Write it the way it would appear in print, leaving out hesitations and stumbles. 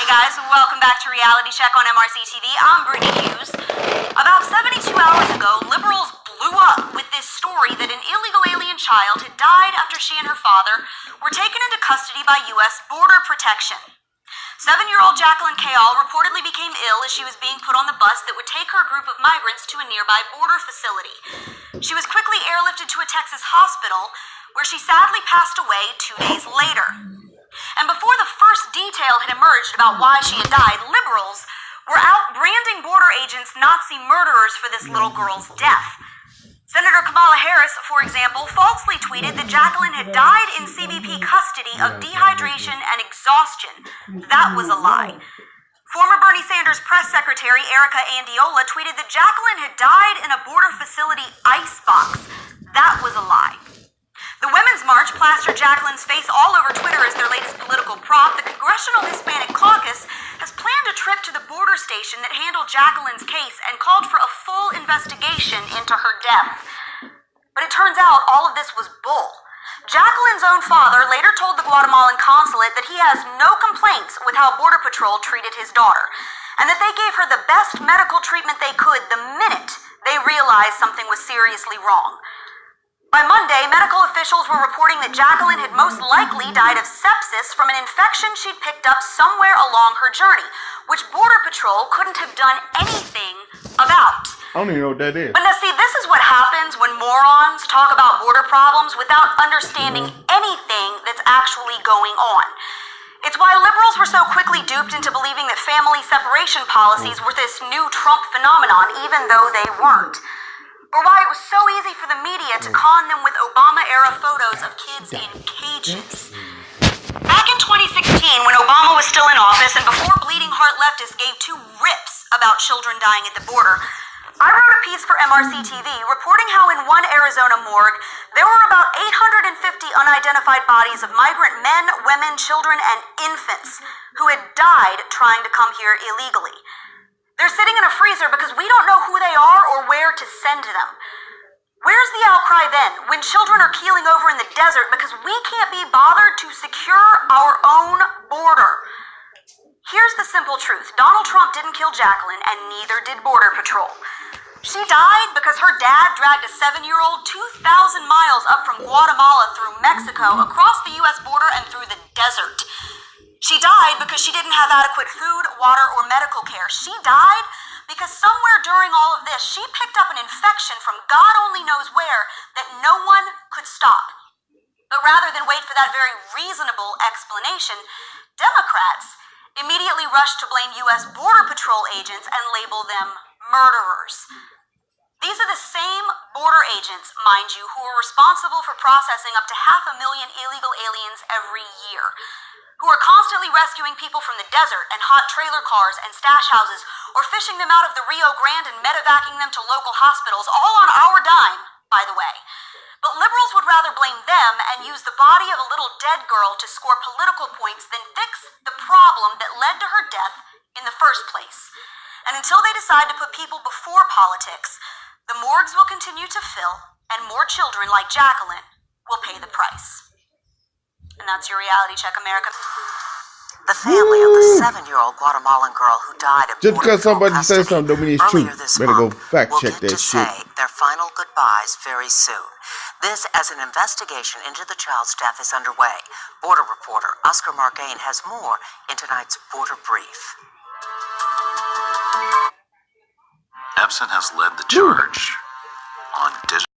Hey guys, welcome back to Reality Check on MRC TV. I'm Brittany Hughes. About 72 hours ago, liberals blew up with this story that an illegal alien child had died after she and her father were taken into custody by U.S. Border Protection. 7-year-old Jacqueline Kayal reportedly became ill as she was being put on the bus that would take her group of migrants to a nearby border facility. She was quickly airlifted to a Texas hospital, where she sadly passed away 2 days later. And before the first detail had emerged about why she had died, liberals were out branding border agents Nazi murderers for this little girl's death. Senator Kamala Harris, for example, falsely tweeted that Jacqueline had died in CBP custody of dehydration and exhaustion. That was a lie. Former Bernie Sanders press secretary Erica Andiola tweeted that Jacqueline had died in a border facility icebox. That was a lie. The Women's March plastered Jacqueline's face all over Twitter as their latest political prop. The Congressional Hispanic Caucus has planned a trip to the border station that handled Jacqueline's case and called for a full investigation into her death. But it turns out all of this was bull. Jacqueline's own father later told the Guatemalan consulate that he has no complaints with how Border Patrol treated his daughter, and that they gave her the best medical treatment they could the minute they realized something was seriously wrong. By Monday, medical officials were reporting that Jacqueline had most likely died of sepsis from an infection she'd picked up somewhere along her journey, which Border Patrol couldn't have done anything about. I don't even know what that is. But now see, this is what happens when morons talk about border problems without understanding anything that's actually going on. It's why liberals were so quickly duped into believing that family separation policies were this new Trump phenomenon, even though they weren't. Or why it was so easy for the media to con them with Obama-era photos of kids in cages. Back in 2016, when Obama was still in office and before bleeding heart leftists gave two rips about children dying at the border, I wrote a piece for MRC TV reporting how in one Arizona morgue, there were about 850 unidentified bodies of migrant men, women, children, and infants who had died trying to come here illegally. They're sitting in a freezer because we don't know who they are or where to send them. Where's the outcry then when children are keeling over in the desert because we can't be bothered to secure our own border? Here's the simple truth. Donald Trump didn't kill Jacqueline, and neither did Border Patrol. She died because her dad dragged a 7-year-old 2,000 miles up from Guatemala through Mexico, across the U.S. border, and through the desert. She died because she didn't have adequate food, water, or medical care. She died because somewhere during all of this, she picked up an infection from God only knows where that no one could stop. But rather than wait for that very reasonable explanation, Democrats immediately rushed to blame U.S. Border Patrol agents and label them murderers. These are the same border agents, mind you, who are responsible for processing up to 500,000 illegal aliens every year, who are constantly rescuing people from the desert and hot trailer cars and stash houses, or fishing them out of the Rio Grande and medevacing them to local hospitals, all on our dime, by the way. But liberals would rather blame them and use the body of a little dead girl to score political points than fix the problem that led to her death in the first place. And until they decide to put people before politics, the morgues will continue to fill, and more children like Jacqueline will pay the price. And that's your Reality Check, America. The family of the 7-year-old Guatemalan girl who died of just because somebody says something don't mean it's true. Better go fact check that shit. Say their final goodbyes very soon. This as an investigation into the child's death is underway. Border reporter Oscar Margain has more in tonight's Border Brief. Epson has led the charge on digital